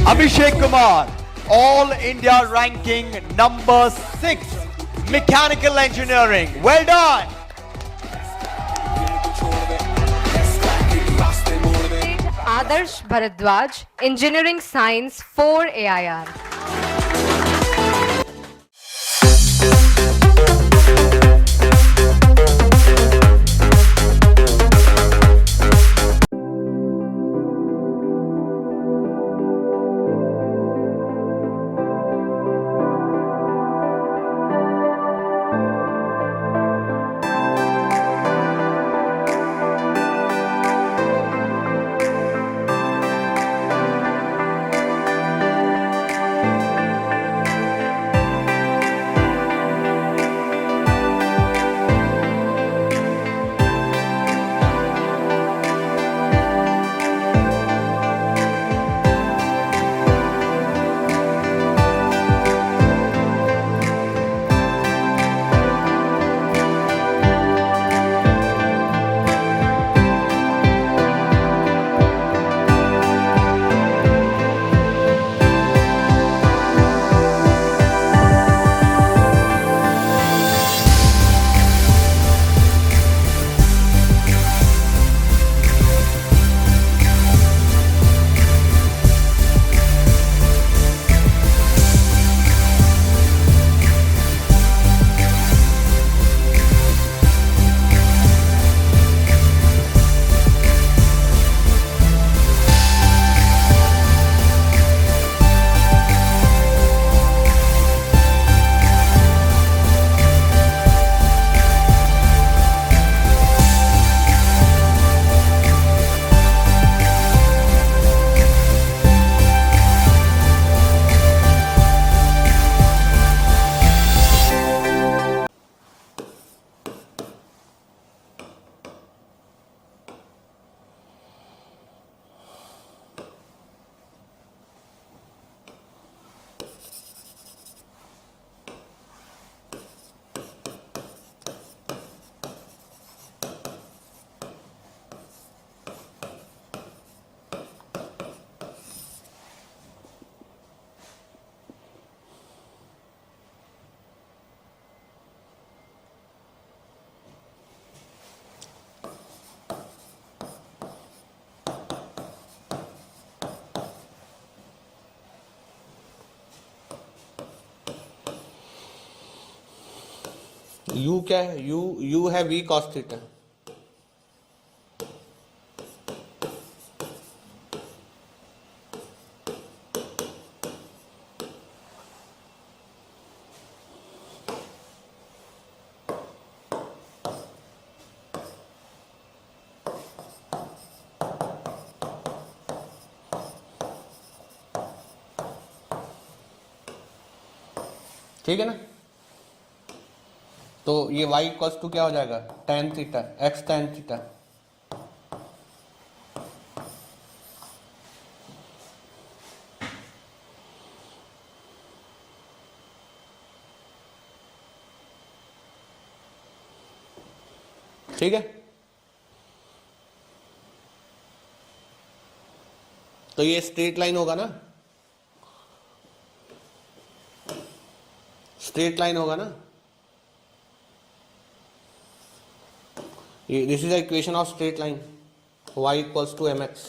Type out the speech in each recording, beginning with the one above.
Abhishek Kumar, All India ranking number 6, Mechanical Engineering. Well done. Adarsh Bharadwaj, Engineering Science 4 AIR. You क्या है? You है we cos theta. ठीक है ना? तो ये y इक्वल्स टू क्या हो जाएगा? tan theta, x tan theta. ठीक है? तो ये स्ट्रेट लाइन होगा ना? स्ट्रेट लाइन होगा ना? This is the equation of straight line, y equals to mx.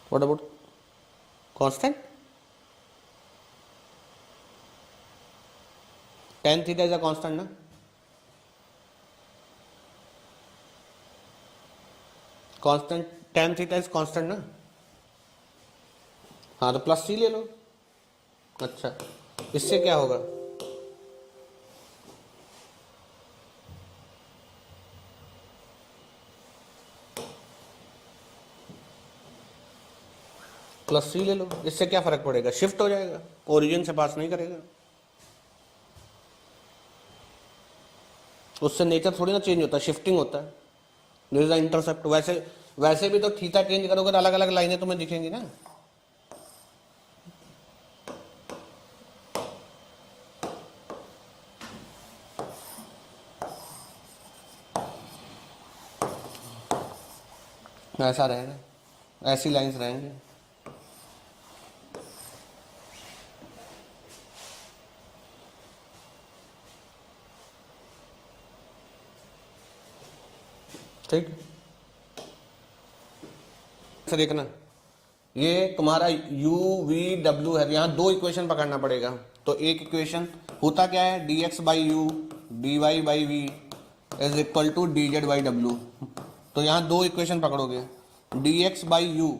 What about constant? Tan theta is a constant ना? Constant tan theta is constant ना? हाँ तो प्लस सी ले लो। अच्छा, इससे क्या होगा? प्लस सी ले लो, इससे क्या फर्क पड़ेगा? शिफ्ट हो जाएगा, ओरिजिन से पास नहीं करेगा। उससे नेचर थोड़ी ना चेंज होता है, शिफ्टिंग होता है। This is the intercept. वैसे भी तो थीटा चेंज करोगे तो अलग अलग लाइनें तुम्हें दिखेंगी ना। ऐसा रहेगा, ऐसी लाइंस रहेंगे। ठीक, ऐसा देखना, ये तुम्हारा u v w है, यहाँ दो इक्वेशन पकड़ना पड़ेगा। तो एक इक्वेशन होता क्या है, dx by u dy by v is equal to dz by w। तो यहाँ दो इक्वेशन पकड़ोगे, dx बाई यू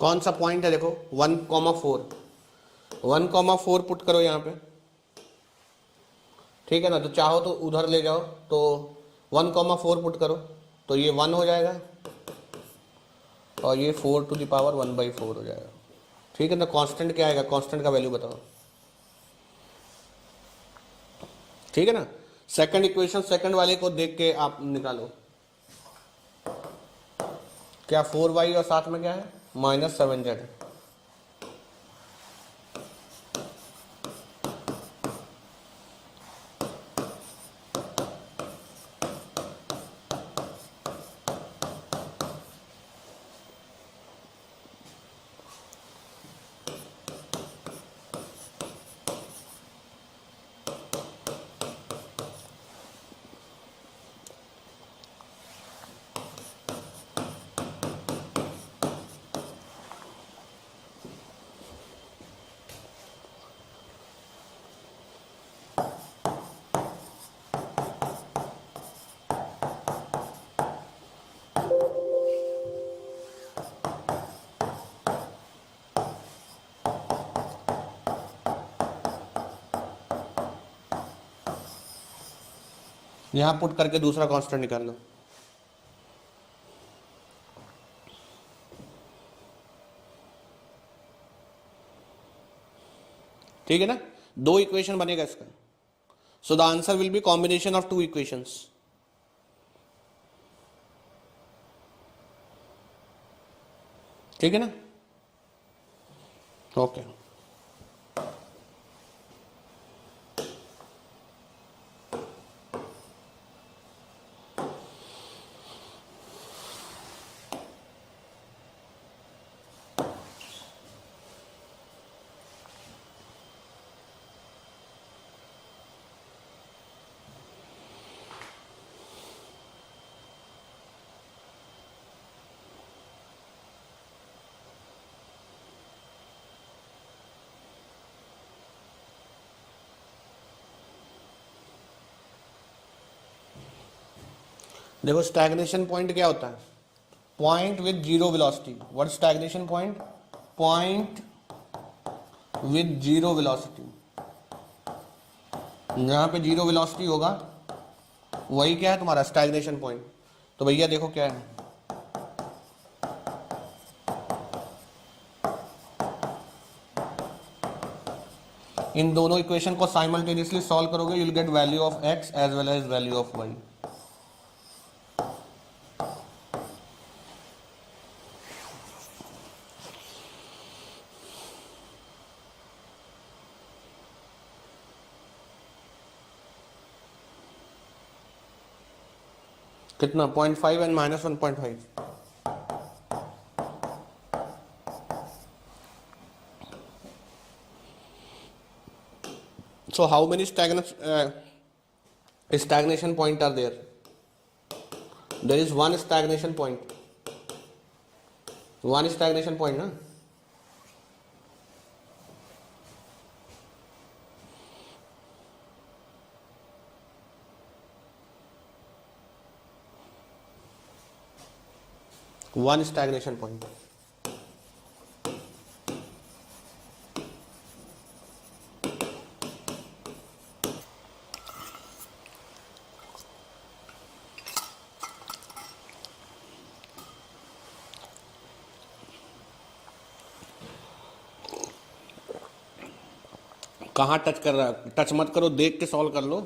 कौन सा पॉइंट है देखो, 1,4, 1,4 पुट करो यहाँ पे, ठीक है ना। तो चाहो तो उधर ले जाओ, तो 1,4 पुट करो तो ये 1 हो जाएगा और ये 4 टू द पावर 1/4 हो जाएगा, ठीक है ना। कांस्टेंट क्या आएगा, कांस्टेंट का वैल्यू बताओ, ठीक है ना। सेकंड इक्वेशन, सेकंड वाले को देख के आप निकालो, क्या 4y और साथ में क्या है -7z। यहां पुट करके दूसरा कांस्टेंट निकाल लो, ठीक है ना। दो इक्वेशन बनेगा इसका, so the answer will be combination of two equations, ठीक है ना। ओके देखो, स्टैग्नेशन पॉइंट क्या होता है, point with zero velocity. What stagnation point, point with zero velocity. जहां पे जीरो वेलोसिटी होगा वही क्या है तुम्हारा स्टैग्नेशन पॉइंट। तो भैया देखो क्या है, इन दोनों इक्वेशन को साइमल्टेनियसली सॉल्व करोगे, you will get value of x as well as value of y। कितना, 0.5 and -1.5। So how many stagnation point are there? There is one stagnation point. One stagnation point, na? One stagnation point. कहाँ touch कर रहा है? Touch मत करो, देख के solve कर लो।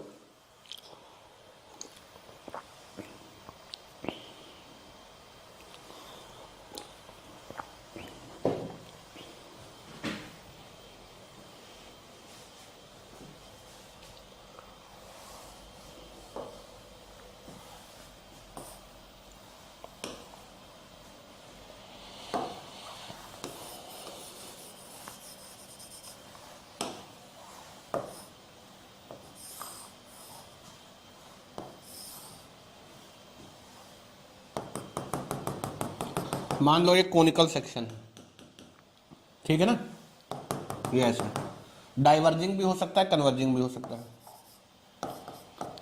मान लो एक कोनिकल सेक्शन है, ठीक है ना, ये ऐसे डाइवर्जिंग भी हो सकता है, कन्वर्जिंग भी हो सकता है।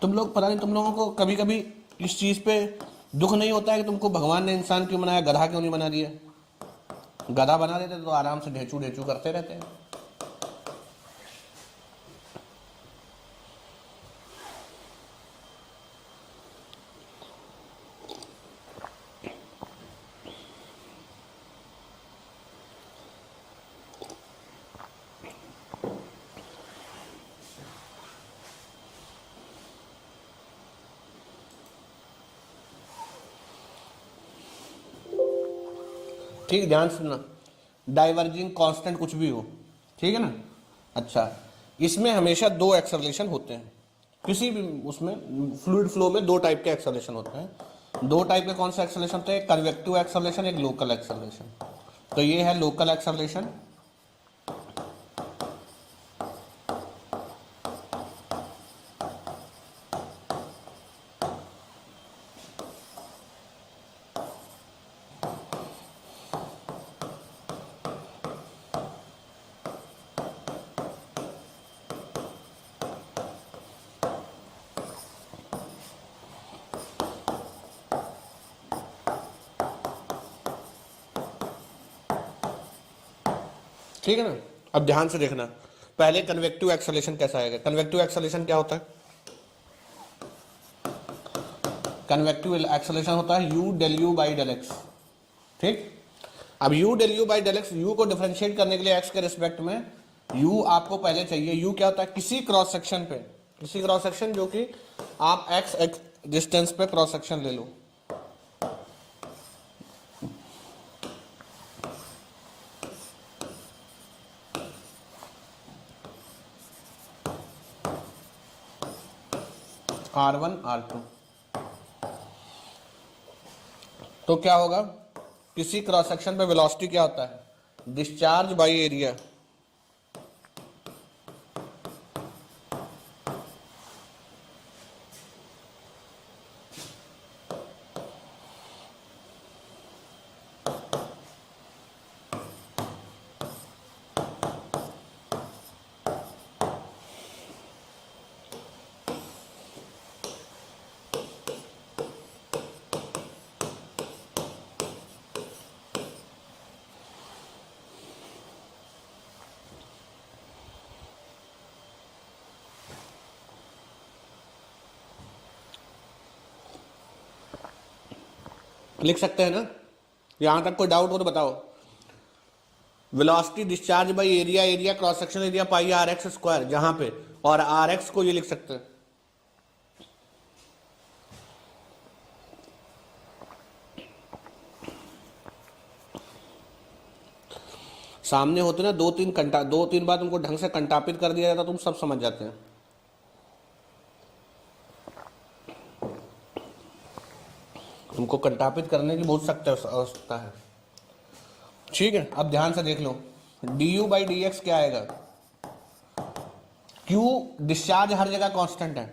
तुम लोग पता नहीं, तुम लोगों को कभी कभी इस चीज पे दुख नहीं होता है कि तुमको भगवान ने इंसान क्यों बनाया, गधा क्यों नहीं बना दिया? गधा बना देते तो आराम से ढेचू ढेचू करते रहते हैं। ठीक, ध्यान सुनना, डाइवर्जिंग कांस्टेंट कुछ भी हो, ठीक है ना। अच्छा, इसमें हमेशा दो एक्सेलरेशन होते हैं, किसी भी उसमें फ्लूइड फ्लो में दो टाइप के एक्सेलरेशन होते हैं। दो टाइप के कौन से एक्सेलरेशन होते हैं? एक कन्वेक्टिव एक्सेलरेशन, एक लोकल एक्सेलरेशन। तो ये है लोकल एक्सेलरेशन, ठीक है ना। अब ध्यान से देखना, पहले कन्वेक्टिव एक्सेलरेशन कैसा आएगा। कन्वेक्टिव एक्सेलरेशन क्या होता है? कन्वेक्टिव एक्सेलरेशन होता है u del u by del x, ठीक। अब u del u by del x, u को डिफरेंशिएट करने के लिए x के रिस्पेक्ट में u आपको पहले चाहिए। u क्या होता है? किसी क्रॉस सेक्शन पे, किसी क्रॉस सेक्शन जो कि आप x डिस्टेंस पे क्रॉस सेक्शन ले लो, R1 R2। तो क्या होगा? किसी क्रॉस सेक्शन पे वेलोसिटी क्या होता है? Discharge by area. लिख सकते हैं ना? यहां तक कोई डाउट हो तो बताओ। Velocity discharge by area, area cross section area pi r x square, जहां पे, और आर एक्स को ये लिख सकते हैं, सामने होते ना दो तीन बार तुमको ढंग से कंटापित कर दिया जाता, तुम सब समझ जाते हैं। तुमको कंटापित करने की बहुत सख्त आवश्यकता है, ठीक है। अब ध्यान से देख लो, d u by d x क्या आएगा? क्यू डिस्चार्ज हर जगह कांस्टेंट है,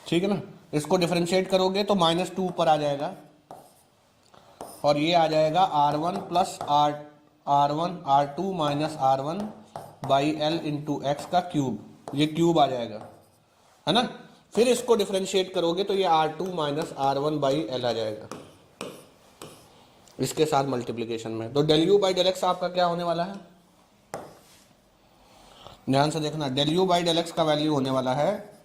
ठीक है ना। इसको डिफरेंशिएट करोगे तो -2 ऊपर आ जाएगा और ये आ जाएगा R1 plus R2 minus R1 by L into x का क्यूब, ये क्यूब आ जाएगा, है ना। फिर इसको डिफरेंशिएट करोगे तो ये R2 minus R1 by L आ जाएगा इसके साथ मल्टीप्लिकेशन में। तो del u by del x आपका क्या होने वाला है, ध्यान से देखना। Del u by del x का वैल्यू होने वाला है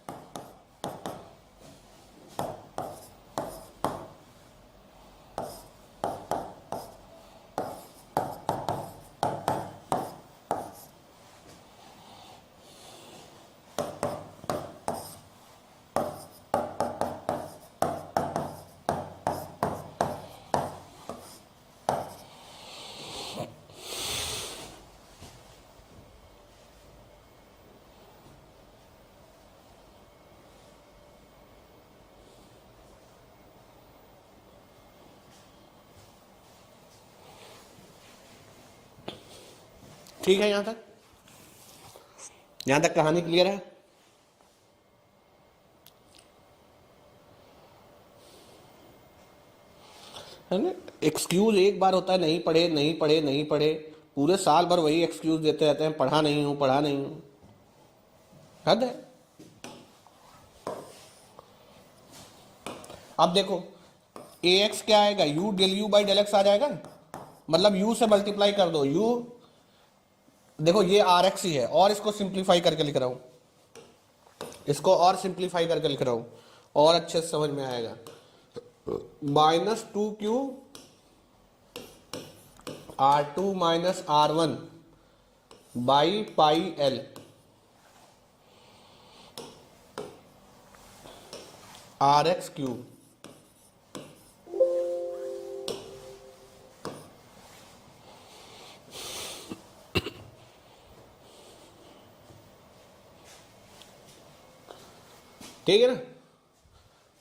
ठीक है, यहां तक कहानी क्लियर है। ना, एक्सक्यूज एक बार होता है, नहीं पढ़े नहीं पढ़े नहीं पढ़े, पूरे साल भर वही एक्सक्यूज देते रहते हैं, पढ़ा नहीं हूं पढ़ा नहीं हूं, हद है। अब देखो ए एक्स क्या आएगा, u del u by del x आ जाएगा, मतलब यू से मल्टीप्लाई कर दो, यू देखो ये आर एक्स ही है, और इसको सिंप्लीफाई करके लिख रहा हूं, इसको और सिंप्लीफाई करके लिख रहा हूं और अच्छे से समझ में आएगा। -2q R2 minus R1 by pi L RX cube, ठीक है ना।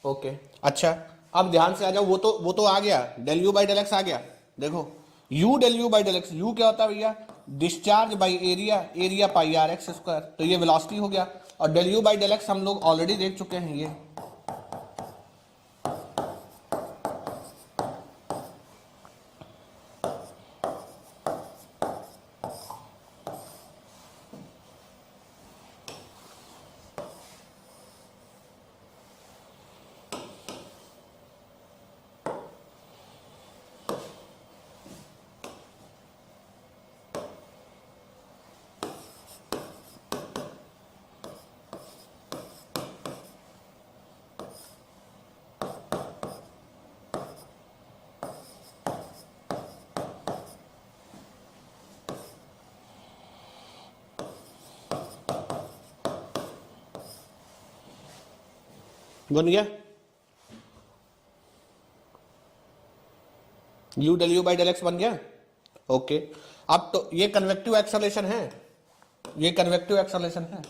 ओके अच्छा, अब ध्यान से आ जाओ, वो तो आ गया, del u by del x आ गया। देखो u del u by del x, u क्या होता है भैया, discharge by area, area pi r x square, तो ये वेलोसिटी हो गया। और del u by del x हम लोग ऑलरेडी देख चुके हैं, ये बन गया, u del u by del x बन गया। ओके, अब तो ये कन्वेक्टिव एक्सेलरेशन है, ये कन्वेक्टिव एक्सेलरेशन है।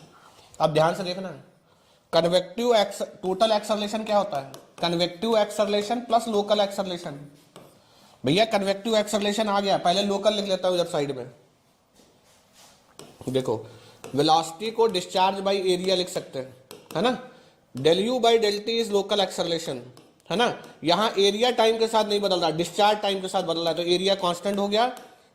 अब ध्यान से देखना, कन्वेक्टिव टोटल एक्सेलरेशन क्या होता है, convective acceleration plus local acceleration. भैया कन्वेक्टिव एक्सेलरेशन आ गया, पहले लोकल लिख लेता हूं इधर साइड में। देखो वेलोसिटी को डिस्चार्ज बाई एरिया लिख सकते हैं, है ना। Del u by del t is local acceleration, है ना। यहां एरिया टाइम के साथ नहीं बदल रहा, डिस्चार्ज टाइम के साथ बदल रहा है, तो एरिया कांस्टेंट हो गया,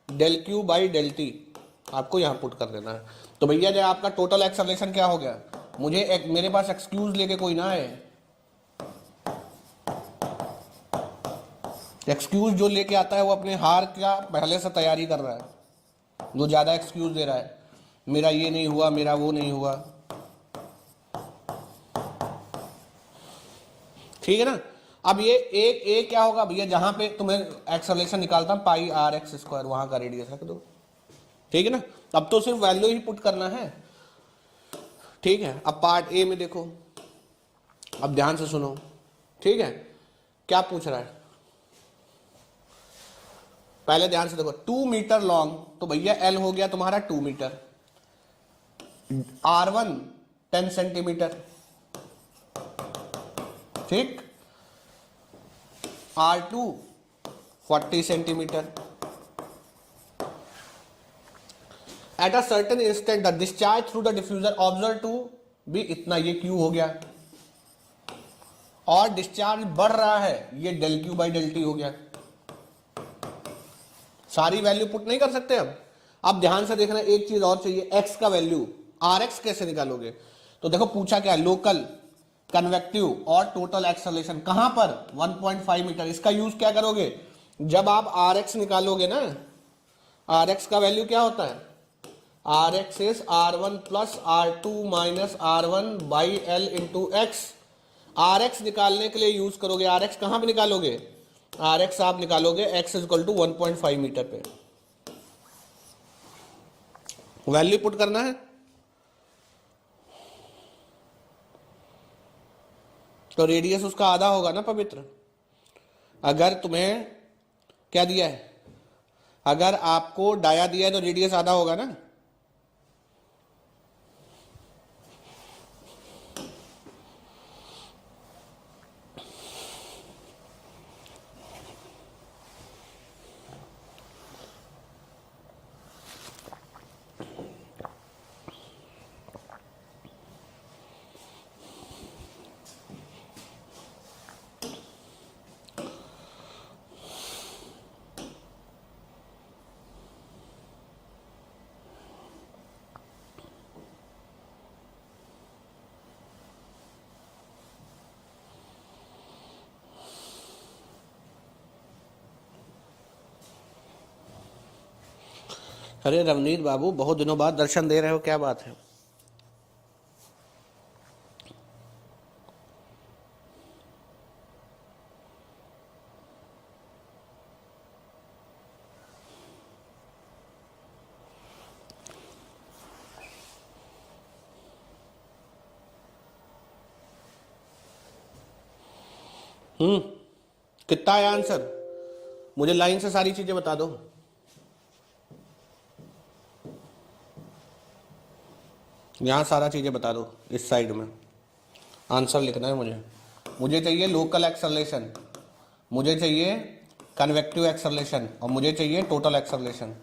del q by del t आपको यहां पुट कर देना है। तो भैया जो आपका टोटल एक्सेलरेशन क्या हो गया, मुझे मेरे पास एक्सक्यूज लेके कोई ना आए, एक्सक्यूज जो लेके आता है वो अपने हार का पहले से तैयारी कर रहा है, वो ज्यादा एक्सक्यूज दे रहा है, मेरा ये नहीं हुआ, मेरा वो नहीं हुआ, ठीक है ना। अब ये एक क्या होगा भैया, जहां पे तुम्हें एक्सेलरेशन निकालता हूं पाई आर एक्स स्क्वायर, वहां का रेडियस रख दो, ठीक है ना। अब तो सिर्फ वैल्यू ही पुट करना है, ठीक है। अब पार्ट ए में देखो, अब ध्यान से सुनो, ठीक है। क्या पूछ रहा है, पहले ध्यान से देखो, 2 मीटर लॉन्ग, तो भैया एल हो गया तुम्हारा 2 मीटर, R1 10 सेंटीमीटर, ठीक, R2 40 centimetre, at a certain instant the discharge through the diffuser observe to be इतना, ये क्यू हो गया, और डिस्चार्ज बढ़ रहा है, ये del q by del t हो गया। सारी वैल्यू पुट नहीं कर सकते अब ध्यान से देखना, एक चीज और चाहिए, एक्स का वैल्यू, आर एक्स कैसे निकालोगे? तो देखो पूछा क्या है, लोकल, कन्वेक्टिव और टोटल एक्सेलरेशन कहां पर? 1.5 मीटर। इसका यूज क्या करोगे? जब आप आर एक्स निकालोगे ना, आर एक्स का वैल्यू क्या होता है? R x is r one plus r two minus r one by l into x. R x निकालने के लिए यूज करोगे, आर एक्स कहां पे निकालोगे? आर एक्स आप निकालोगे x is equal to 1.5 metre पे, वैल्यू पुट करना है। तो रेडियस उसका आधा होगा ना पवित्र। अगर तुम्हें क्या दिया है, अगर आपको डाया दिया है तो रेडियस आधा होगा ना। अरे रवनीत बाबू, बहुत दिनों बाद दर्शन दे रहे हो, क्या बात है? कितना है आंसर? मुझे लाइन से सारी चीजें बता दो। यहां सारा चीजें बता दो, इस साइड में आंसर लिखना है मुझे। मुझे चाहिए लोकल एक्सेलरेशन, मुझे चाहिए कन्वेक्टिव एक्सेलरेशन, और मुझे चाहिए टोटल एक्सेलरेशन।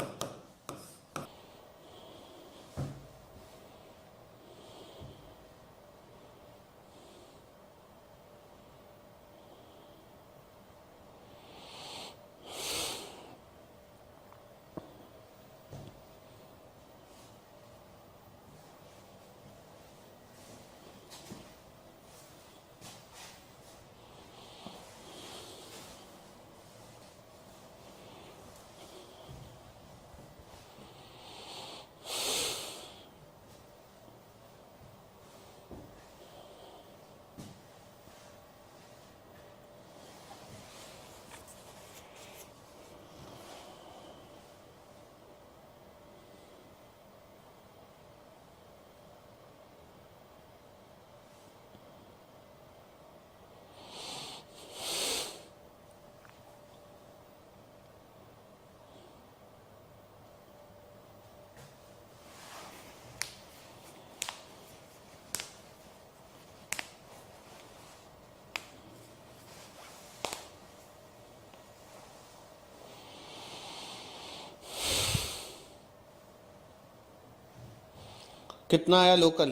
कितना आया लोकल?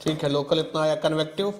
ठीक है, लोकल इतना आया। कन्वेक्टिव?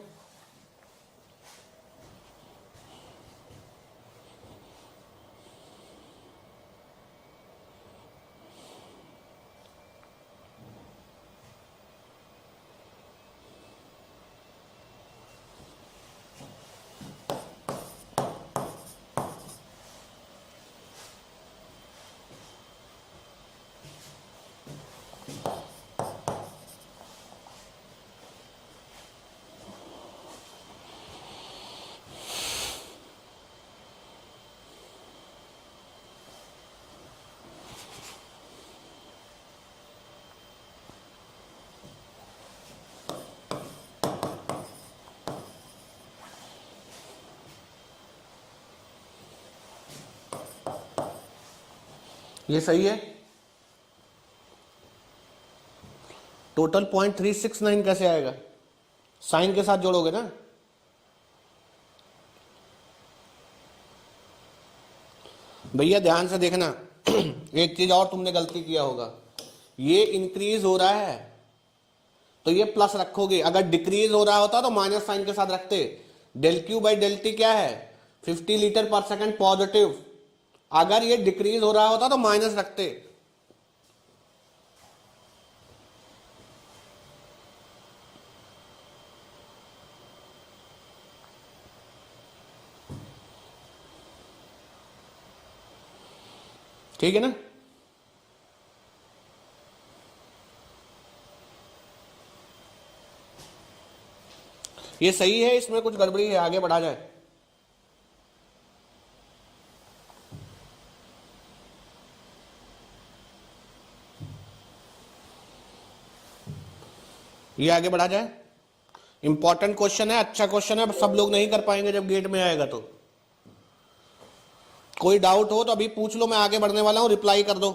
ये सही है? टोटल 0.369 कैसे आएगा? साइन के साथ जोड़ोगे ना। भैया ध्यान से देखना, एक चीज और तुमने गलती किया होगा, ये इंक्रीज हो रहा है तो ये प्लस रखोगे, अगर डिक्रीज हो रहा होता तो माइनस साइन के साथ रखते। Del q by del t क्या है? 50 लीटर पर सेकंड पॉजिटिव, अगर ये डिक्रीज हो रहा होता तो माइनस रखते। ठीक है ना? ये सही है, इसमें कुछ गड़बड़ी है, आगे बढ़ा जाए। ये आगे बढ़ा जाए। इंपॉर्टेंट क्वेश्चन है, अच्छा क्वेश्चन है, सब लोग नहीं कर पाएंगे जब गेट में आएगा तो। कोई डाउट हो तो अभी पूछ लो, मैं आगे बढ़ने वाला हूं, रिप्लाई कर दो,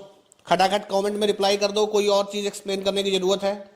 खटाखट कमेंट में रिप्लाई कर दो। कोई और चीज एक्सप्लेन करने की जरूरत है?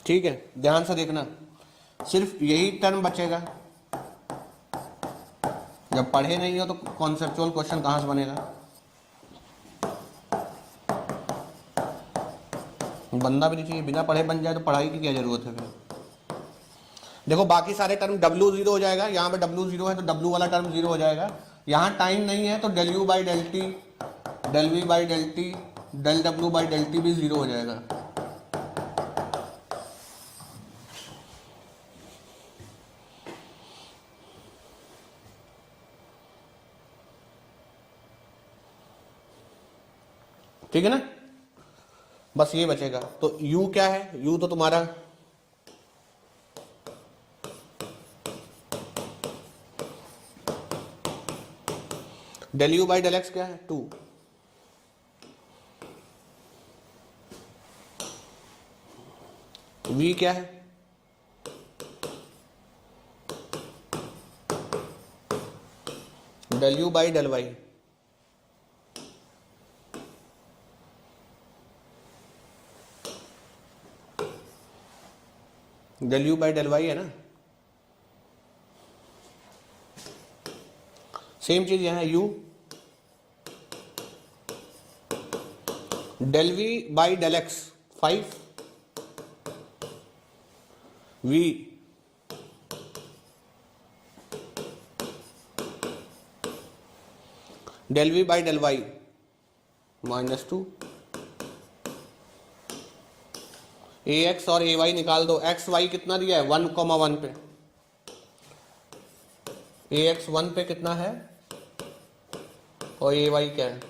ठीक है, ध्यान से देखना, सिर्फ यही टर्म बचेगा। जब पढ़े नहीं हो तो कॉन्सेप्चुअल क्वेश्चन कहां से बनेगा? बनना भी नहीं चाहिए, बिना पढ़े बन जाए तो पढ़ाई की क्या जरूरत है फिर? देखो बाकी सारे टर्म W जीरो हो जाएगा, यहाँ पे W जीरो है तो W वाला टर्म जीरो हो जाएगा। यहाँ टाइम नहीं है तो del U by del t, del V by del t, del W by del t भी जीरो हो जाएगा। ठीक है ना, बस ये बचेगा। तो u क्या है, u तो तुम्हारा del u by del x क्या है 2, v क्या है del u by del y, del u by del y है ना। सेम चीज यहां u del v by del x 5 v del v by del y -2, a x और a Y निकाल दो। एक्स वाई कितना दिया है 1,1 पे, ए एक्स 1 पे कितना है और ए वाई क्या है,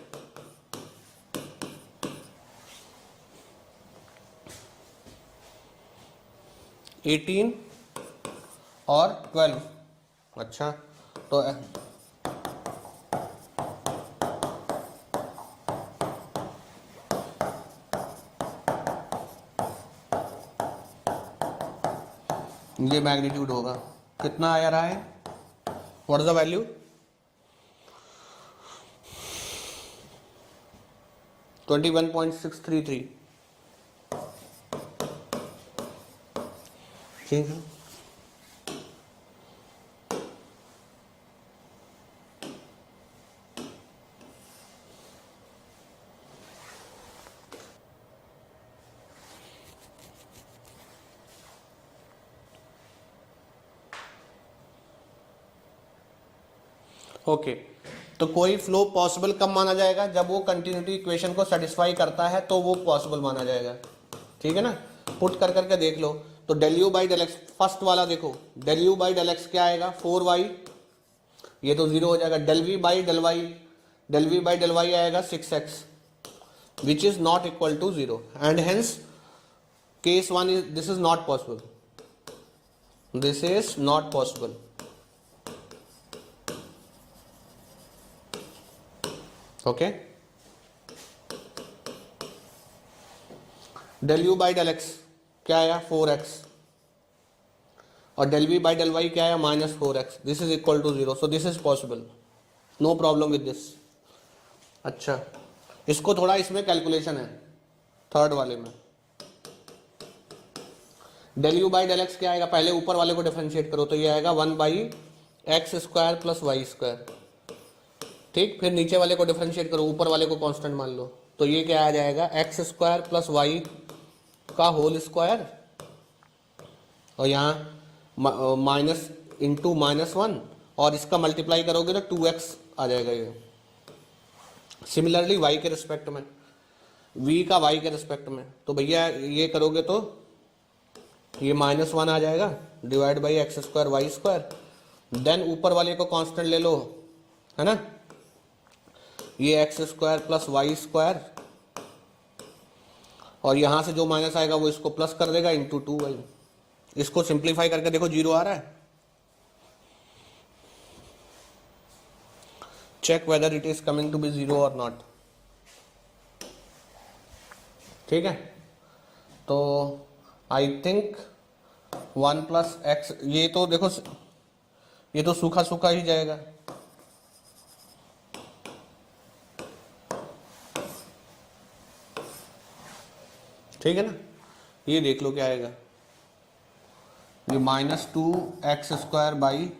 एटीन और 12। अच्छा तो ये मैग्नीट्यूड होगा कितना आ रहा है, व्हाट इज द वैल्यू 21.633। ठीक है, ओके तो कोई फ्लो पॉसिबल कब माना जाएगा, जब वो कंटिन्यूटी इक्वेशन को सेटिस्फाई करता है तो वो पॉसिबल माना जाएगा। ठीक है ना, पुट कर करके देख लो। तो del u by del x first वाला देखो, del u by del x क्या आएगा 4y, ये तो 0 हो जाएगा। Del v by del y, del v by del y आएगा 6x which is not equal to 0 and hence case 1 is this is not possible, this is not possible. Okay, del u by del x क्या आया 4x और del v by del y क्या आया -4x, this is equal to 0, so this is possible, no problem with this. अच्छा इसको थोड़ा इसमें calculation है थर्ड वाले में। Del u by del x क्या आएगा, पहले ऊपर वाले को डिफरेंशिएट करो तो ये आएगा 1/x² + y²। ठीक, फिर नीचे वाले को डिफरेंशिएट करो, ऊपर वाले को कांस्टेंट मान लो तो ये क्या आ जाएगा x² + y का होल स्क्वायर और यहाँ माइनस इंटू -1 और इसका मल्टीप्लाई करोगे तो 2x आ जाएगा ये। सिमिलरली y के रिस्पेक्ट में, v का y के रिस्पेक्ट में, तो भैया ये करोगे तो ये -1 आ जाएगा divide by x² y²। Then ऊपर वाले को कांस्टेंट ले लो, है ना, ये x² + y² और यहां से जो माइनस आएगा वो इसको प्लस कर देगा इंटू 2y। इसको सिंप्लीफाई करके देखो 0 आ रहा है, check whether it is coming to be 0 और नॉट। ठीक है, तो आई थिंक 1 + x, ये तो देखो ये तो सूखा सूखा ही जाएगा। ठीक है ना, ये देख लो क्या आएगा, ये -2x² बाई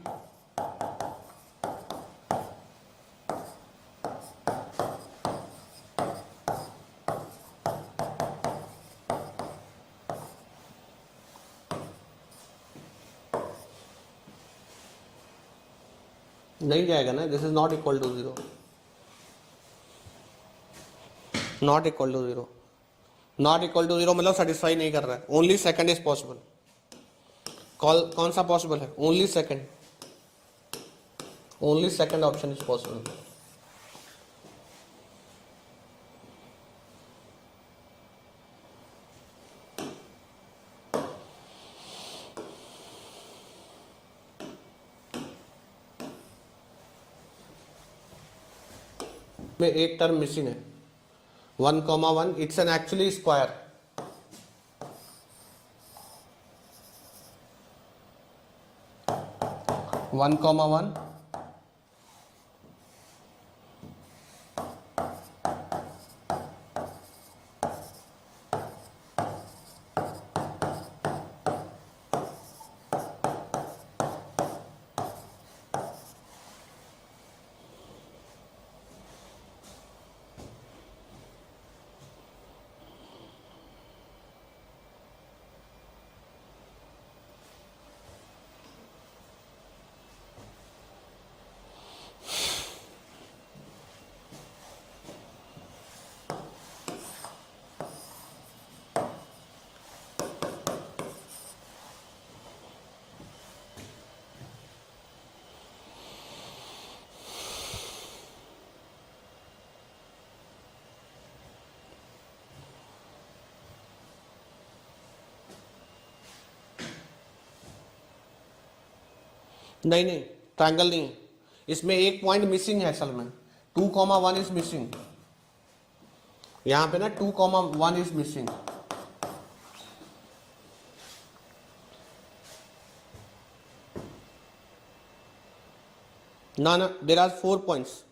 नहीं जाएगा ना, this is not equal to 0, not equal to 0, not equal to 0 मतलब सेटिस्फाई नहीं कर रहा है। Only second is possible. कौन सा पॉसिबल है, only second, only second option is possible. में एक टर्म मिसिंग है 1,1 it's an actually square one comma one नहीं नहीं ट्रायंगल नहीं है इसमें एक पॉइंट मिसिंग है असल में 2,1 इज मिसिंग यहां पे ना 2,1 इज मिसिंग ना there are 4 points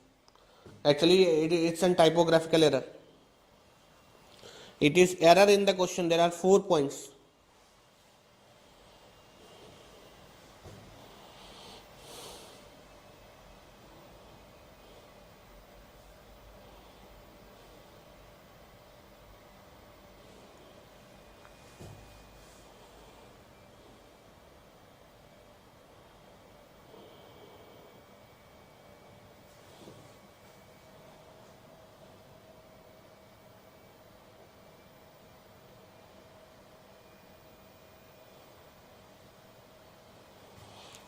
actually it's an typographical error it is error in the question there are 4 points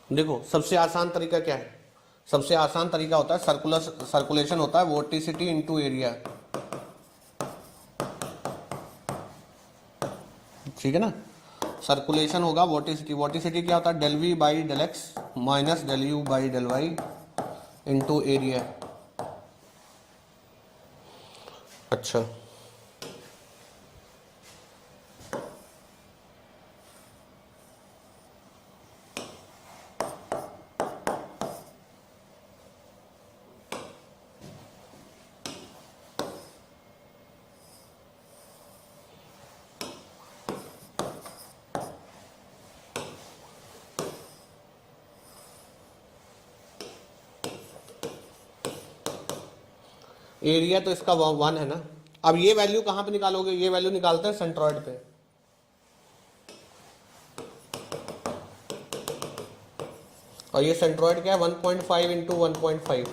देखो सबसे आसान तरीका क्या है सबसे आसान तरीका होता है सर्कुलेशन होता है वोर्टिसिटी इनटू एरिया ठीक है ना सर्कुलेशन होगा वोर्टिसिटी क्या होता है del v by del x minus del u by del y into area अच्छा एरिया तो इसका 1 है ना अब ये वैल्यू कहां पे निकालोगे ये वैल्यू निकालते हैं सेंट्रॉइड पे और ये सेंट्रॉइड क्या है 1.5 इंटू 1.5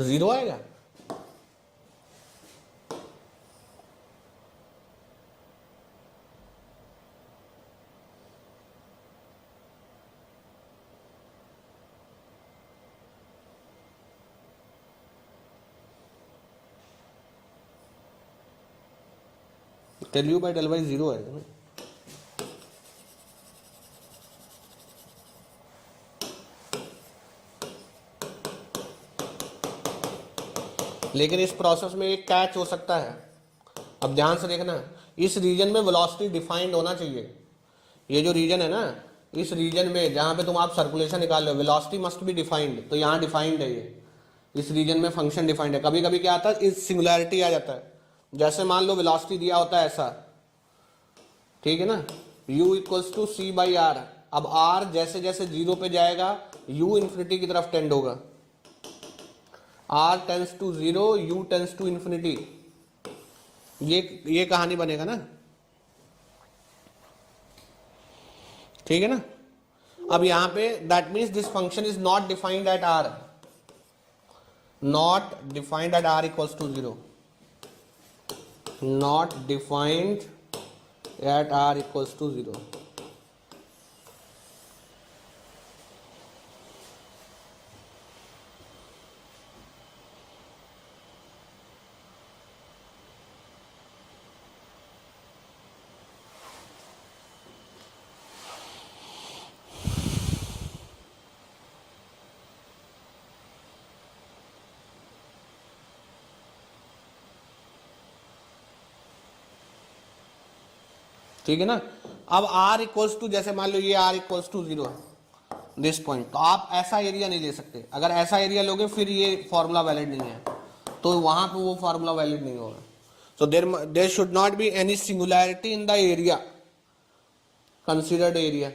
0 आएगा del u by del y 0 आएगा ना लेकिन इस प्रोसेस में एक कैच हो सकता है अब ध्यान से देखना इस रीजन में वेलोसिटी डिफाइंड होना चाहिए ये जो रीजन है ना इस रीजन में जहां पे तुम आप सर्कुलेशन निकाल रहे हो वेलोसिटी मस्ट बी डिफाइंड तो यहाँ डिफाइंड है ये इस रीजन में फंक्शन डिफाइंड है कभी कभी क्या आता है इस सिंगुलैरिटी आ जाता है जैसे मान लो वेलोसिटी दिया होता है ऐसा ठीक है ना u equals to c by r अब r जैसे जैसे 0 पे जाएगा u इंफिनिटी की तरफ टेंड होगा r tends to 0 u tends to infinity ये कहानी बनेगा ना ठीक है ना अब यहां पे that means this function is not defined at r not defined at r equals to 0 not defined at r equals to 0 ठीक है ना। अब r इक्वल्स टू, जैसे मान लो ये r इक्वल्स टू 0 है दिस पॉइंट, तो आप ऐसा एरिया नहीं ले सकते। अगर ऐसा एरिया लोगे फिर ये फॉर्मूला वैलिड नहीं है, तो वहां पे वो फॉर्मूला वैलिड नहीं होगा। So there should not be any singularity in the area, considered area.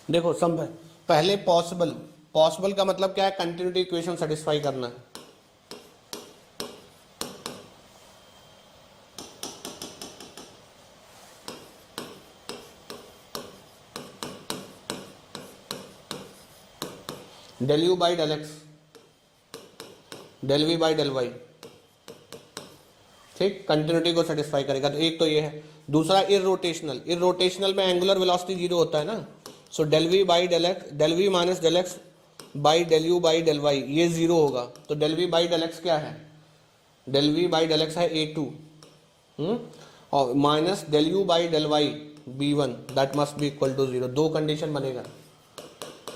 देखो संभव, पहले पॉसिबल, पॉसिबल का मतलब क्या है, कंटिन्यूटी इक्वेशन सेटिस्फाई करना है। Del u by del x, del v by del y, ठीक, कंटिन्यूटी को सेटिस्फाई करेगा। तो एक तो ये है। दूसरा इररोटेशनल, इररोटेशनल में एंगुलर वेलोसिटी जीरो होता है ना, so del v by del x, del v minus del x by del u by del y, ये जीरो होगा। तो del v by del x क्या है, del v by del x है a2, और minus del u by del y b1, that must be equal to 0। दो condition बनेगा,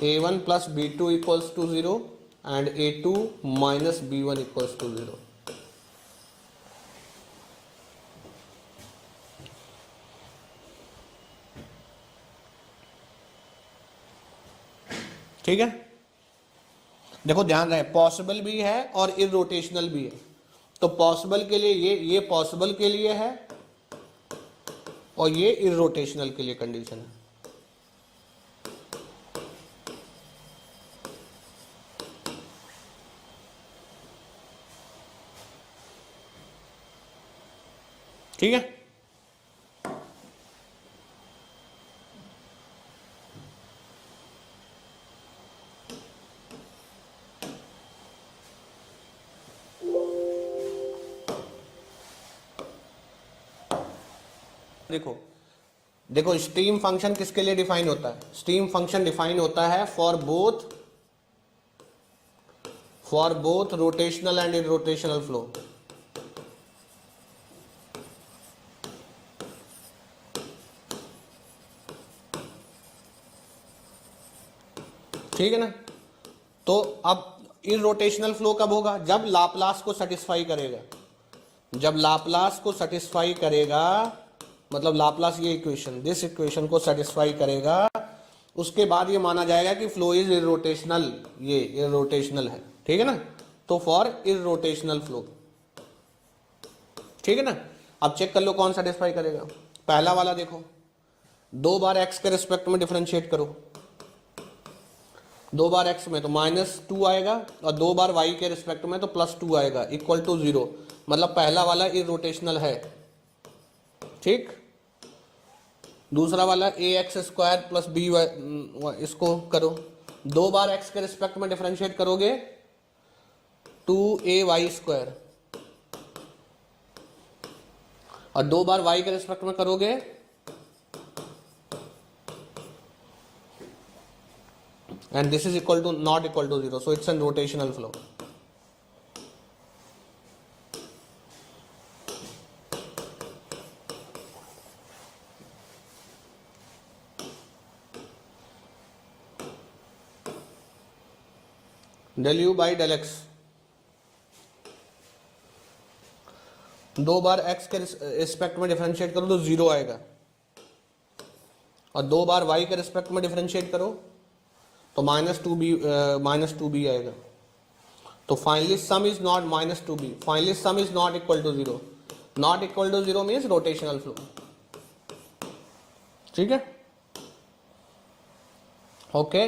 a1 plus b2 equals to 0 and a2 minus b1 equals to 0। ठीक है, देखो ध्यान रहे, पॉसिबल भी है और इररोटेशनल भी है। तो पॉसिबल के लिए ये पॉसिबल के लिए है और ये इररोटेशनल के लिए कंडीशन है। ठीक है, देखो देखो स्ट्रीम फंक्शन किसके लिए डिफाइन होता है, स्ट्रीम फंक्शन डिफाइन होता है for both rotational and irrotational flow. ठीक है ना। तो अब इररोटेशनल फ्लो कब होगा, जब लाप्लास को सेटिस्फाई करेगा, जब लाप्लास को सेटिस्फाई करेगा, मतलब लाप्लास ये इक्वेशन, दिस इक्वेशन को सेटिस्फाई करेगा, उसके बाद ये माना जाएगा कि फ्लो इज इरोटेशनल, ये इरोटेशनल है, ठीक है ना। तो फॉर इरोटेशनल फ्लो, ठीक है ना। अब चेक कर लो कौन सेटिस्फाई करेगा। पहला वाला देखो, 2 बार x के रिस्पेक्ट में डिफरेंशिएट करो, 2 बार x में तो -2 आएगा और 2 बार y के रिस्पेक्ट में तो +2 आएगा, इक्वल टू 0। मतलब पहला वाला इरोटेशनल है, ठीक। दूसरा वाला ax² + b, इसको करो, 2 बार x के रिस्पेक्ट में डिफरेंशिएट करोगे 2ay² और 2 बार y के रिस्पेक्ट में करोगे and this is equal to not equal to 0, so it's a rotational flow. Del u by del x, 2 बार x के रिस्पेक्ट में डिफरेंशिएट करो तो 0 आएगा और 2 बार y के रिस्पेक्ट में डिफरेंशिएट करो तो -2b आएगा। तो finally sum is not -2b, finally sum is not equal to 0, not equal to 0 means rotational flow, ठीक है, ओके।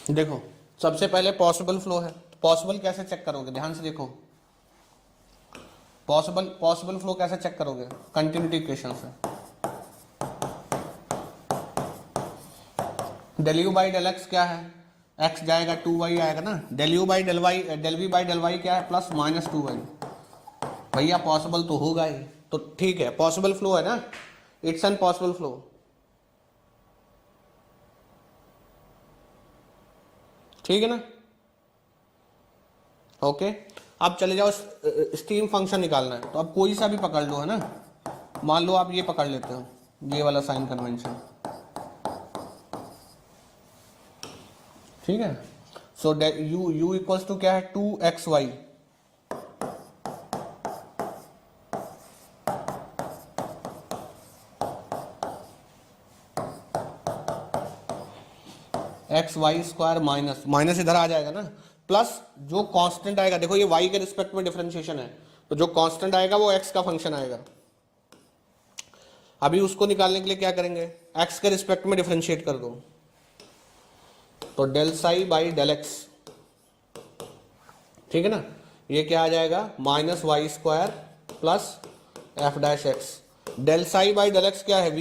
देखो सबसे पहले पॉसिबल फ्लो है, पॉसिबल कैसे चेक करोगे, ध्यान से देखो। पॉसिबल फ्लो कैसे चेक करोगे, कंटिन्यूटी इक्वेशन से। del u by del x क्या है, x जाएगा 2y आएगा ना, del u by del y, del v by del y क्या है, +-2y। भैया पॉसिबल तो होगा ही, तो ठीक है, पॉसिबल फ्लो है ना, इट्स एन पॉसिबल फ्लो, ठीक है ना, ओके। अब चले जाओ, स्टीम फंक्शन निकालना है, तो अब कोई सा भी पकड़ लो, है ना। मान लो आप ये पकड़ लेते हो, ये वाला साइन कन्वेंशन, ठीक है। सो u इक्वल्स टू क्या है, 2xy, xy² माइनस इधर आ जाएगा ना, प्लस जो कांस्टेंट आएगा, देखो ये y के रिस्पेक्ट में डिफरेंशिएशन है, तो जो कांस्टेंट आएगा वो x का फंक्शन आएगा। अभी उसको निकालने के लिए क्या करेंगे, x के रिस्पेक्ट में डिफरेंशिएट कर दो, तो del psi by del x, ठीक है ना। ये क्या आ जाएगा, -y² plus f'(x), del psi by del x क्या है, v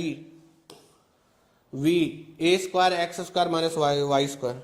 a² x² minus y²।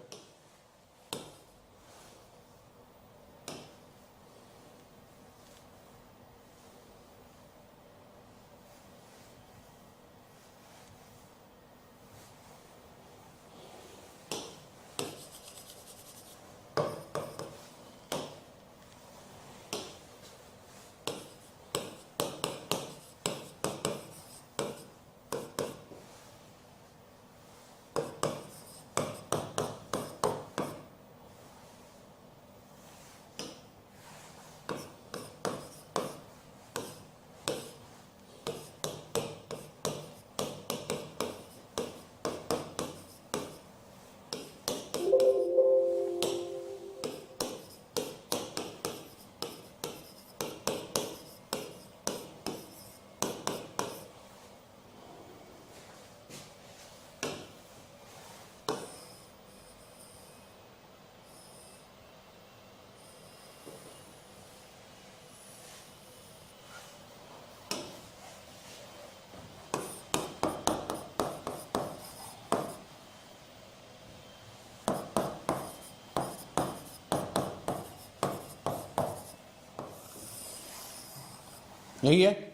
यही है।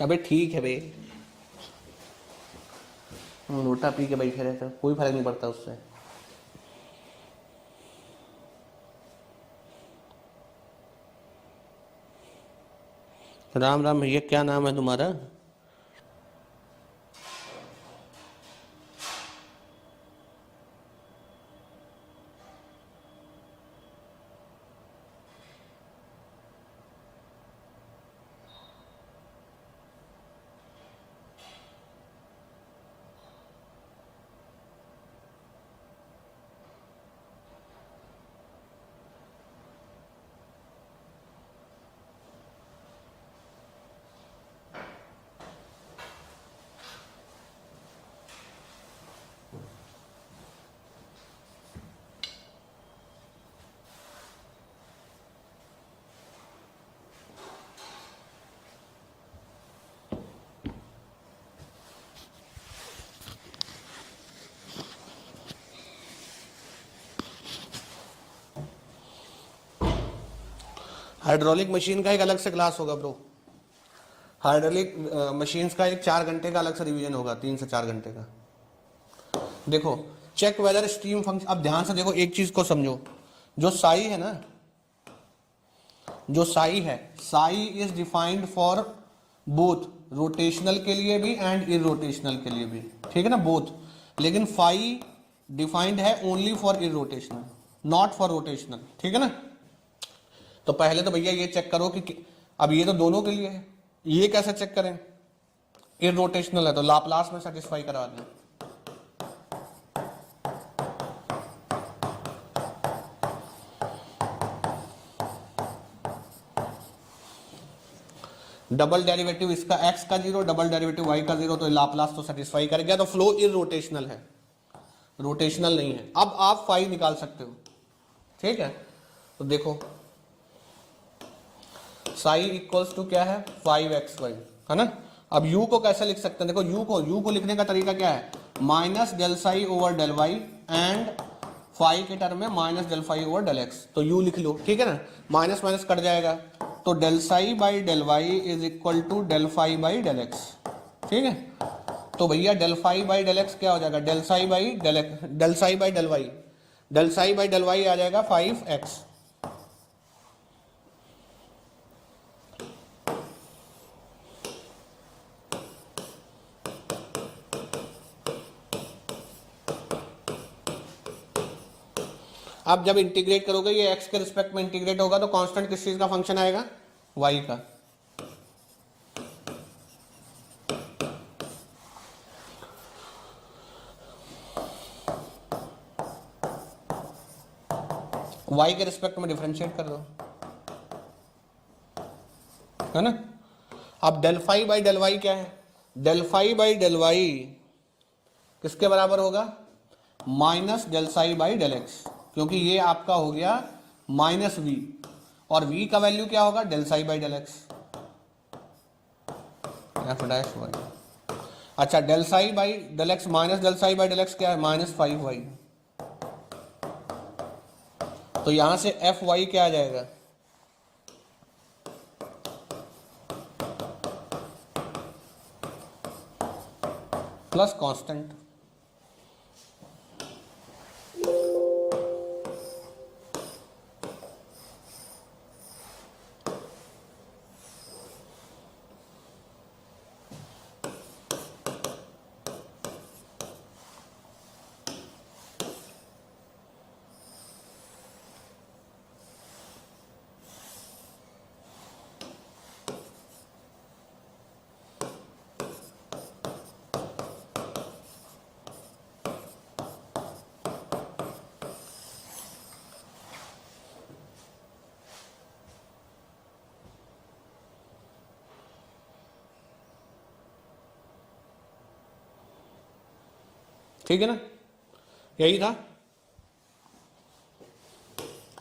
अबे ठीक है भाई, लोटा पी के बैठे रहते, कोई फर्क नहीं पड़ता उससे। राम राम भैया, क्या नाम है तुम्हारा? हाइड्रोलिक मशीन का एक अलग से क्लास होगा ब्रो। हाइड्रोलिक मशीन्स का एक 4 घंटे का अलग से रिवीजन होगा, 3 से 4 घंटे का। देखो, चेक वेदर स्ट्रीम फंक्शन, अब ध्यान से देखो, एक चीज को समझो। जो साई है ना, जो साई है, Sai is defined for both, rotational के लिए भी एंड इरोटेशनल के लिए भी, ठीक है ना, बोथ। लेकिन फाई डिफाइंड है only for irrotational, not for rotational, ठीक है ना। तो पहले तो भैया ये चेक करो कि अब ये तो दोनों के लिए है, ये कैसे चेक करें? इरोटेशनल है तो लाप्लास में सेटिस्फाई करा दें। डबल डेरिवेटिव इसका x का 0, डबल डेरिवेटिव y का 0, तो लाप्लास तो सेटिस्फाई कर गया। तो फ्लो इरोटेशनल है, रोटेशनल नहीं है। अब आप फाई निकाल सकते हो, ठीक है। तो देखो, साई इक्वल्स टू क्या है, 5xy, है ना। अब u को कैसे लिख सकते हैं? देखो, u को लिखने का तरीका क्या है, minus del psi over del y and phi के टर्म में minus del phi over del x. तो u लिख लो, ठीक है ना, माइनस माइनस कट जाएगा, तो del psi by del y is equal to del phi by del x, ठीक है। तो भैया del phi by del x क्या हो जाएगा, del psi by del x, del psi by del y, del psi by del y आ जाएगा 5x। अब जब इंटीग्रेट करोगे, ये x के रिस्पेक्ट में इंटीग्रेट होगा, तो कांस्टेंट किस चीज का फंक्शन आएगा, y का। y के रिस्पेक्ट में डिफरेंशिएट कर दो, है ना। अब del phi by del y क्या है, del phi by del y किसके बराबर होगा, minus del psi by del x, क्योंकि ये आपका हो गया माइनस वी, और v का वैल्यू क्या होगा, del psi by del x, f dash y. अच्छा, del psi by del x minus del psi by del x क्या है, माइनस 5y। तो यहां से एफ वाई क्या आ जाएगा, प्लस कांस्टेंट। ठीक है ना, यही था,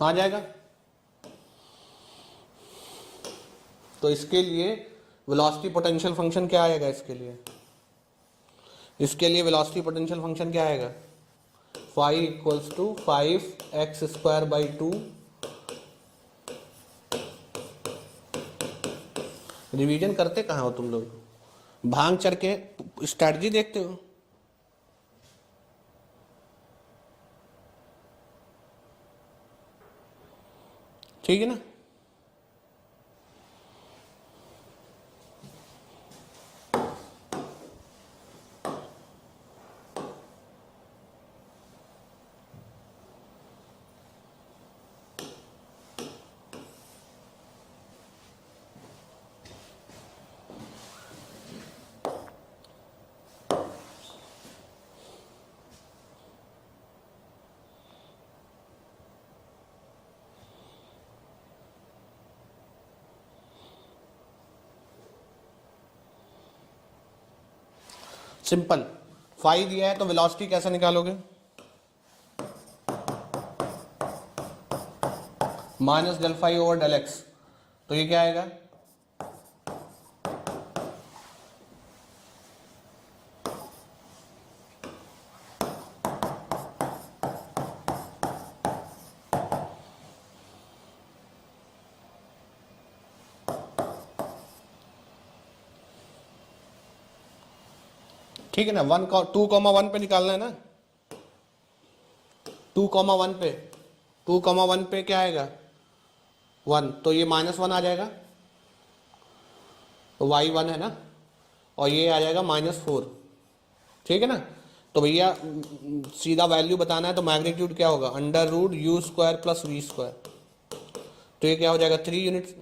आ जाएगा। तो इसके लिए वेलोसिटी पोटेंशियल फंक्शन क्या आएगा, इसके लिए वेलोसिटी पोटेंशियल फंक्शन क्या आएगा, phi equals to 5x² 2। Revision करते कहाँ हो तुम लोग, भांग चढ़ के स्ट्रैटेजी देखते हो। ठीक है ना, सिंपल। फाई दिया है तो वेलोसिटी कैसे निकालोगे, minus del phi over del x, तो ये क्या आएगा, ठीक है ना। 2,1 पे निकालना है ना, 2,1 पे, 2,1 पे क्या आएगा 1, तो ये -1 आ जाएगा, तो y1 है ना, और ये आ जाएगा -4। ठीक है ना, तो भैया सीधा वैल्यू बताना है तो मैग्नीट्यूड क्या होगा, √u² + v², तो ये क्या हो जाएगा 3 यूनिट्स।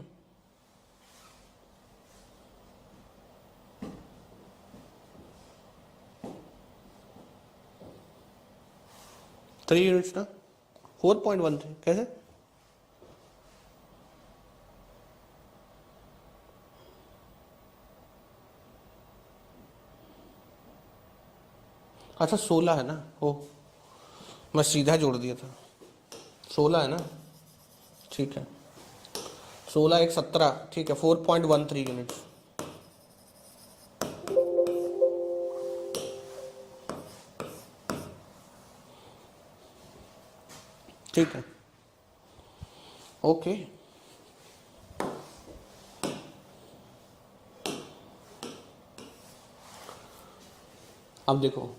ना 4.13 कैसे, अच्छा 16 है ना, ओ मैं सीधा जोड़ दिया था, 16 है ना, ठीक है, 16 1 17, ठीक है 4.13 यूनिट्स। ठीक है, ओके। अब देखो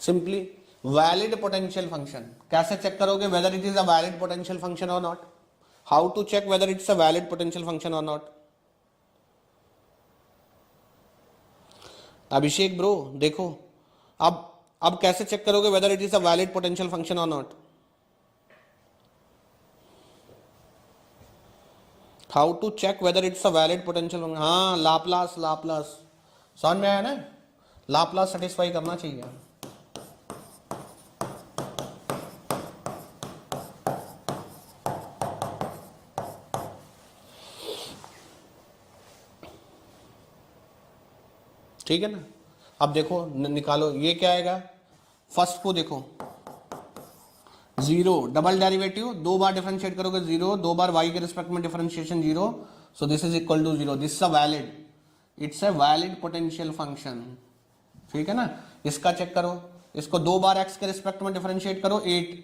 सिंपली वैलिड पोटेंशियल फंक्शन कैसे चेक करोगे, whether it is a valid potential function और not, how to check whether it's a valid potential function और नॉट। अभिषेक ब्रो देखो, अब कैसे चेक करोगे whether it is a valid potential function और not, how to check whether it's a valid potential function. हाँ Laplace समझ में आया ना, लाप्लास सेटिस्फाई करना चाहिए। ठीक है ना, अब देखो निकालो ये क्या आएगा, फर्स्ट को देखो 0 डबल डेरिवेटिव, 2 बार डिफरेंशिएट करोगे 0, 2 बार y के रिस्पेक्ट में differentiation 0, so this is equal to 0, this is a valid, it's a valid potential function. ठीक है ना, इसका चेक करो, इसको 2 बार x के रिस्पेक्ट में डिफरेंशिएट करो 8,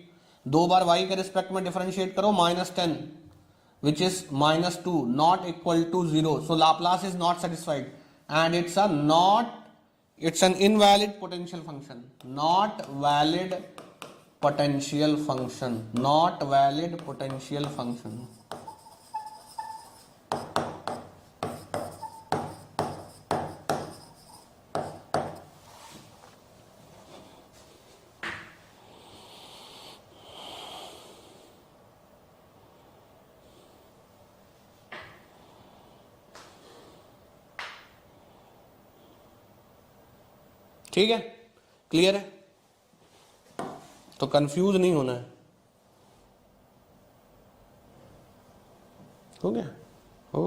2 बार y के रिस्पेक्ट में डिफरेंशिएट करो -10, which is -2 not equal to 0. So Laplace is not satisfied and it's an invalid potential function. Not valid potential function. Not valid potential function. ठीक है, क्लियर है? तो कंफ्यूज नहीं होना है। हो गया? हो।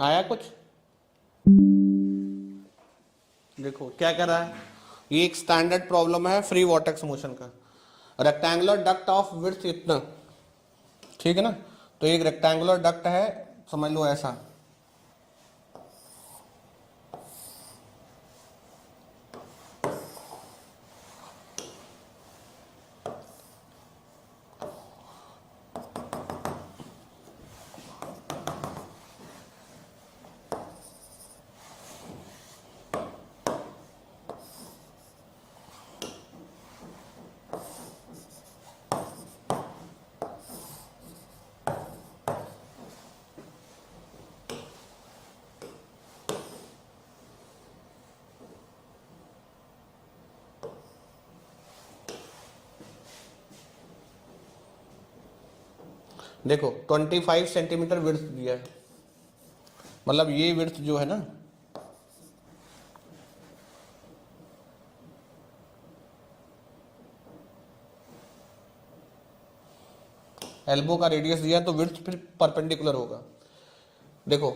आया कुछ? देखो क्या कर रहा है, ये एक स्टैंडर्ड प्रॉब्लम है फ्री वॉर्टेक्स मोशन का। रेक्टेंगुलर डक्ट ऑफ विड्थ इतना, ठीक है ना? तो एक रेक्टेंगुलर डक्ट है, समझ लो ऐसा, देखो 25 सेंटीमीटर विड्थ दिया है, मतलब ये विड्थ जो है ना, एल्बो का रेडियस दिया है तो विड्थ फिर परपेंडिकुलर होगा। देखो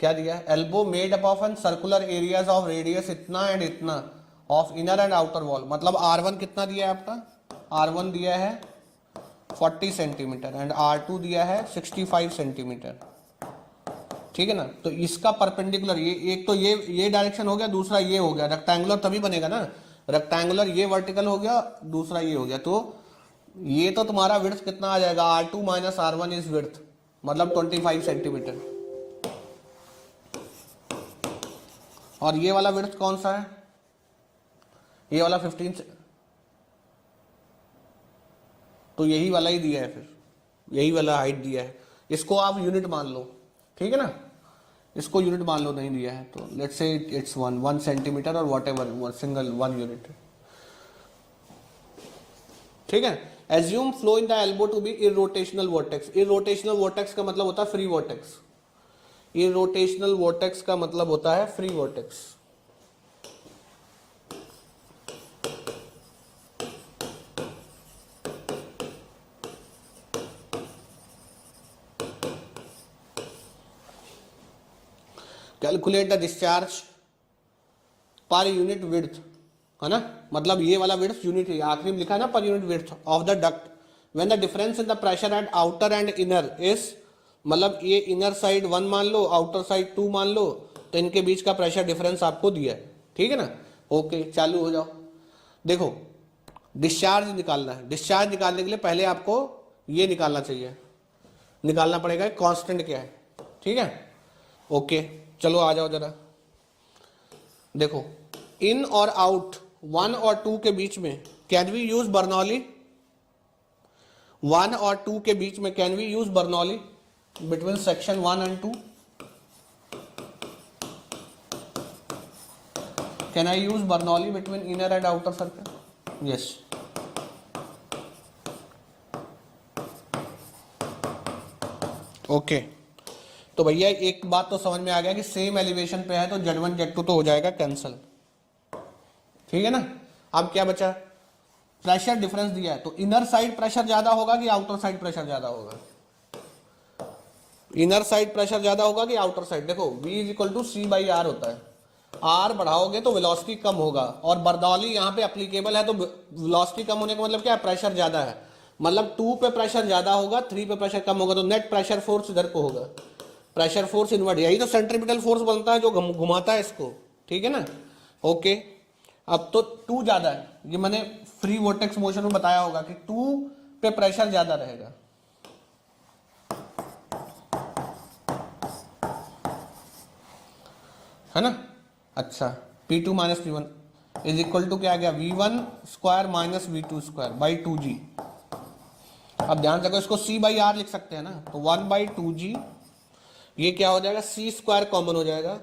क्या दिया है, elbow made up of an circular areas of radius इतना एंड इतना of inner and outer wall. मतलब R1 कितना दिया है आपका, R1 दिया है 40 सेंटीमीटर एंड R2 दिया है 65 सेंटीमीटर, ठीक है ना? तो इसका परपेंडिकुलर ये एक तो ये डायरेक्शन हो गया, दूसरा ये हो गया, रेक्टेंगुलर तभी बनेगा ना, रेक्टेंगुलर ये वर्टिकल हो गया, दूसरा ये हो गया, तो ये तो तुम्हारा विड्थ कितना आ जाएगा, R2 minus R1 is width, मतलब 25 सेंटीमीटर। और ये वाला विड्थ कौन सा है, ये वाला 15, तो यही वाला ही दिया है, फिर यही वाला हाइट दिया है, इसको आप यूनिट मान लो, ठीक है ना? इसको यूनिट मान लो, नहीं दिया है तो लेट्स से इट्स 1 सेंटीमीटर और वॉट एवर सिंगल 1 यूनिट, ठीक है? Assume flow in the elbow to be irrotational vortex. Irrotational vortex का मतलब होता है फ्री वॉर्टेक्स। इरोटेशनल वॉर्टेक्स का मतलब होता है free vortex. Calculate the discharge per unit width, है ना? मतलब ये वाला विड्थ यूनिट है, आखिरी में लिखा है ना per unit width of the duct when the difference in the pressure at outer and inner is, मतलब ये इनर साइड 1 मान लो, आउटर साइड 2 मान लो, तो इनके बीच का प्रेशर डिफरेंस आपको दिया है, ठीक है ना? ओके, चालू हो जाओ। देखो डिस्चार्ज निकालना है, डिस्चार्ज निकालने के लिए पहले आपको ये निकालना चाहिए, निकालना पड़ेगा कांस्टेंट क्या है, ठीक है? ओके चलो आ जाओ जरा, देखो इन और आउट 1 और 2 के बीच में कैन वी यूज बर्नौली, 1 और 2 के बीच में can we use Bernoulli between section 1 and 2? Can I use Bernoulli between inner and outer circle? Yes. Okay, तो भैया एक बात तो समझ में आ गया कि सेम एलिवेशन पे है तो Z1 Z2 तो हो जाएगा कैंसल, ठीक है ना। अब क्या बचा, प्रेशर डिफरेंस दिया है तो इनर साइड प्रेशर ज्यादा होगा कि आउटर साइड प्रेशर ज्यादा होगा? इनर साइड प्रेशर ज्यादा होगा कि आउटर साइड? देखो V is equal to C by R होता है, R बढ़ाओगे तो वेलोसिटी कम होगा, और बर्नौली यहाँ पे एप्लीकेबल है तो वेलोसिटी कम होने का मतलब क्या है, प्रेशर ज्यादा है, मतलब 2 पे प्रेशर ज्यादा होगा, 3 पे प्रेशर कम होगा, तो नेट प्रेशर फोर्स इधर को होगा, प्रेशर फोर्स इनवर्ट, यही तो सेंट्रीपिटल फोर्स बनता है जो घुमाता है इसको, ठीक है ना। ओके, अब तो 2 ज्यादा है, ये मैंने फ्री वोर्टेक्स मोशन में बताया होगा कि 2 पे प्रेशर ज्यादा रहेगा, है ना। अच्छा, P2 minus P1 is equal to क्या आ गया, V1 square minus V2 square by 2G। अब ध्यान रखो इसको C बाई R लिख सकते हैं ना, तो 1 बाई 2G, ये क्या हो जाएगा, C स्क्वायर कॉमन हो जाएगा,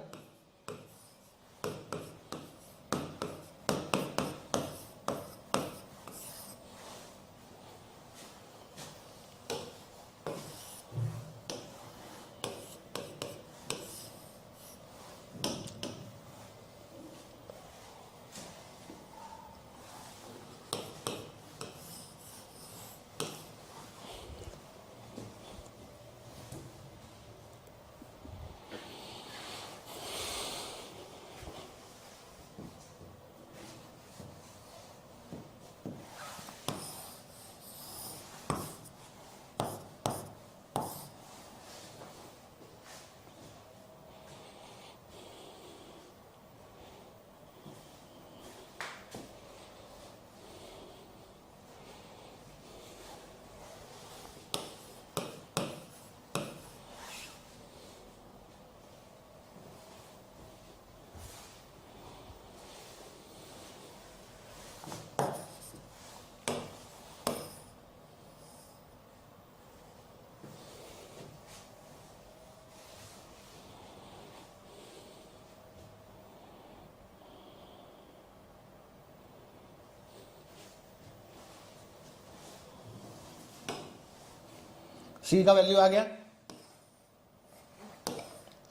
C का वैल्यू आ गया,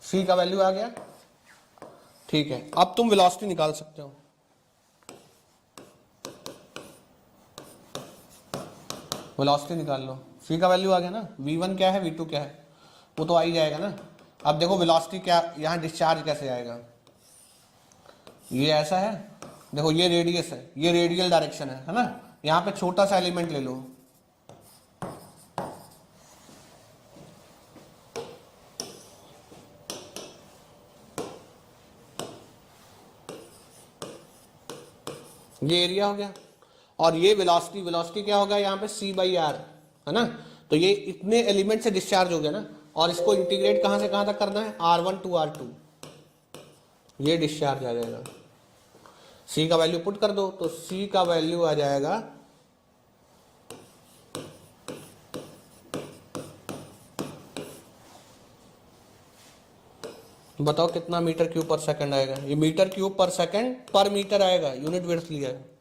C का वैल्यू आ गया, ठीक है। अब तुम वेलोसिटी निकाल सकते हो, वेलोसिटी निकाल लो, C का वैल्यू आ गया ना, V1 क्या है V2 क्या है, वो तो आ ही जाएगा ना। अब देखो वेलोसिटी क्या, यहाँ डिस्चार्ज कैसे आएगा, ये ऐसा है, देखो ये रेडियस है, ये रेडियल डायरेक्शन है ना, यहाँ पे छोटा सा एलिमेंट ले लो, ये एरिया हो गया, और ये वेलोसिटी, वेलोसिटी क्या होगा यहाँ पे C बाई R है ना, तो ये इतने एलिमेंट से डिस्चार्ज हो गया ना, और इसको इंटीग्रेट कहां से कहां तक करना है, R1 टू R2, ये डिस्चार्ज आ जाएगा। C का वैल्यू पुट कर दो, तो C का वैल्यू आ जाएगा बताओ कितना मीटर क्यूब पर सेकंड आएगा, ये मीटर क्यूब पर सेकंड पर मीटर आएगा, यूनिट विड्थ लिया है।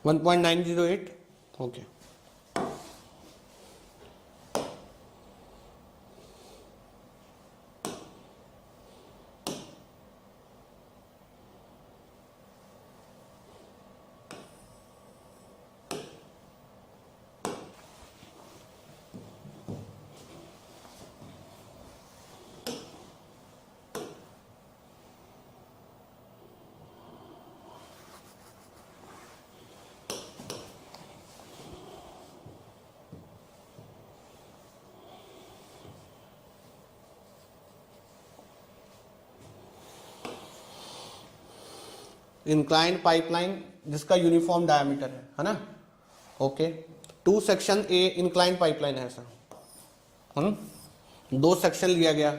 One 1.908 okay. इंक्लाइंड पाइपलाइन जिसका यूनिफॉर्म डायमीटर है ना। Okay, 2 section A inclined pipeline है ऐसा, 2 सेक्शन लिया गया।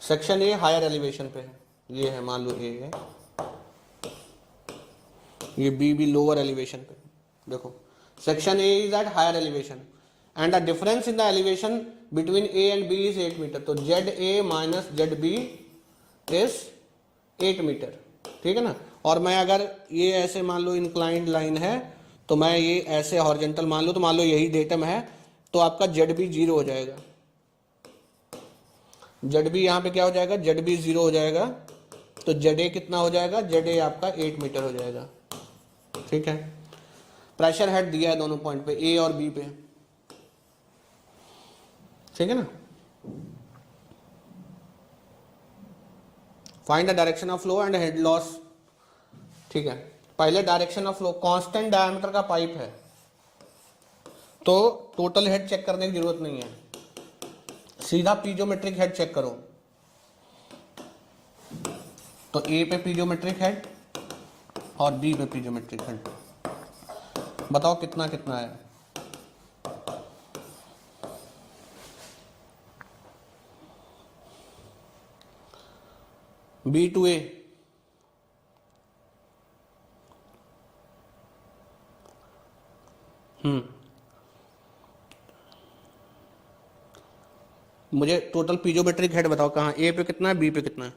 सेक्शन ए हायर एलिवेशन पे है, ये है मान लो ए है, ये बी भी लोअर एलिवेशन पे। देखो section A is at higher elevation and the difference in the elevation between A and B is 8 meter. तो z A minus z B is 8 meter, ठीक है ना। और मैं अगर ये ऐसे मान लो इंक्लाइंड लाइन है तो मैं ये ऐसे हॉरिजॉन्टल मान लो, तो मान लो यही डेटम है तो आपका जेड बी 0 हो जाएगा। जेड बी यहाँ पे क्या हो जाएगा, जेड बी 0 हो जाएगा। तो जेड ए कितना हो जाएगा, जेड ए आपका 8 मीटर हो जाएगा, ठीक है। प्रेशर हेड दिया है दोनों पॉइंट पे, ए और बी पे, ठीक है ना। Find the direction of flow and head loss, ठीक है। पहले direction of flow, constant diameter का पाइप है तो टोटल हेड चेक करने की जरूरत नहीं है, सीधा पीजोमेट्रिक हेड चेक करो। तो ए पे पीजोमेट्रिक हेड और बी पे पीजोमेट्रिक हेड, बताओ कितना कितना है। बी टू ए, मुझे टोटल पीजोमेट्रिक हेड बताओ कहाँ, ए पे कितना है, बी पे कितना है।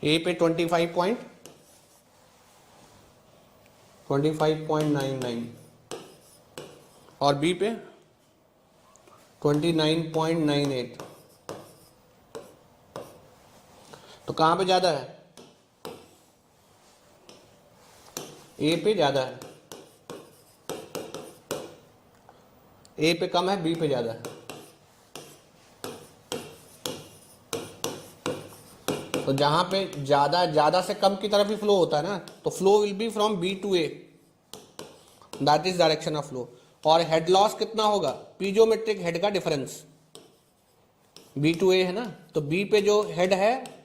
ए पे 25.99 और बी पे 29.98। तो कहाँ पे ज़्यादा है, ए पे ज़्यादा है, ए पे कम है, बी पे ज़्यादा है। तो जहाँ पे ज़्यादा से कम की तरफ ही फ्लो होता है ना, तो flow will be from B to A, that is direction of flow. और हेड लॉस कितना होगा, पीजोमेट्रिक हेड का डिफरेंस, बी टू ए है ना, तो बी पे जो हेड है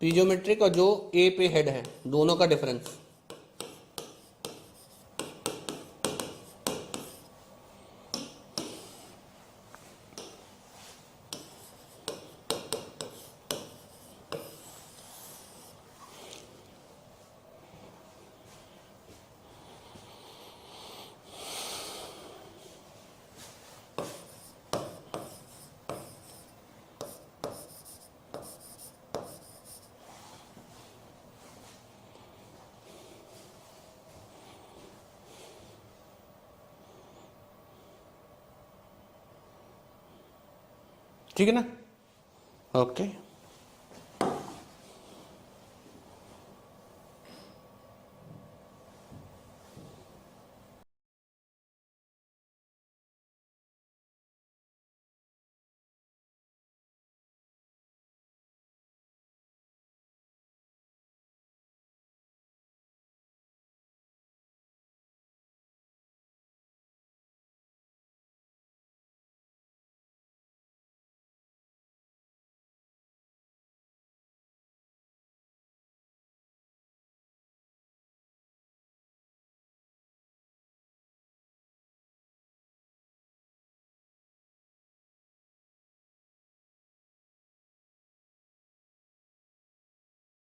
पीजोमेट्रिक और जो ए पे हेड है दोनों का डिफरेंस। ठीक है ना, ओके।